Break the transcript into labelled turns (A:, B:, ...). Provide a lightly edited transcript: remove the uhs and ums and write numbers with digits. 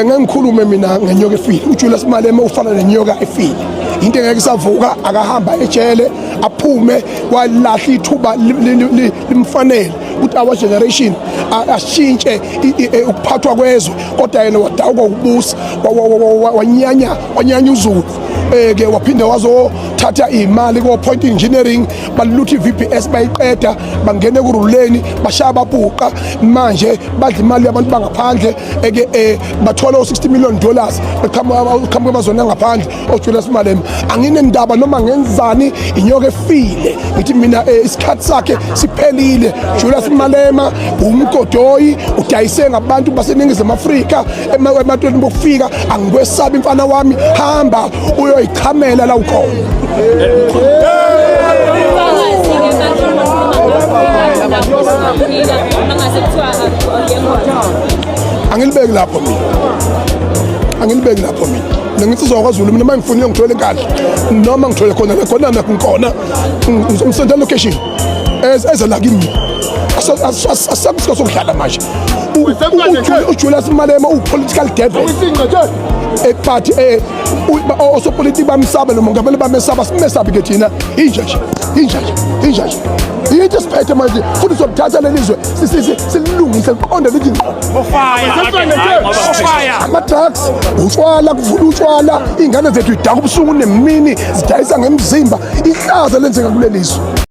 A: ngikhulume mina ngenyoka efile. uJulius Malema ufana nenyoka efile. Into engeke isavuka akahamba ejele aphume walahla ithuba limfanele ukuthi our generation ashintshe ukuphathwa kwezwe, kodwa yena wadawuka ukubusa wanyanya uZulu. Ke waphinda wazothatha imali ko Point Engineering balutha iVPS bayiqeda bangene kuruleni bashaya babhuqa manje badla imali yabantu bangaphandle bathola $60 million beqhamuka kwamazweni ngaphandle. uJulius Malema anginendaba noma ngenzani inyoka efile ngithi mina isikhathi sakhe siphelile. Julius Malema umgodoyi udayise ngabantu baseningizimu Afrika ematweni bokufika. Angikwesabi mfana wami, hamba uyoyichamela la ukhona. Angilibeki lapho mina ngithi uzokwaZulu mina mangifunile ngithole kahle noma ngithole khona ngikona umsendela location eza la kimi asabusika sokudlala manje. uJulius Malema upolitical devil but osopolitiki bamsaba nomongameli bamesaba simesabi ke thina injaji into siphethe manje futhi sobuthatha lelizwe silungise liqonde lithi ama-drugs utshwala kuvula utshwala iy'ngane zethu idaka ubusuku nemini zidayisa ngemzimba ihlaza lenzeka kulelizwe.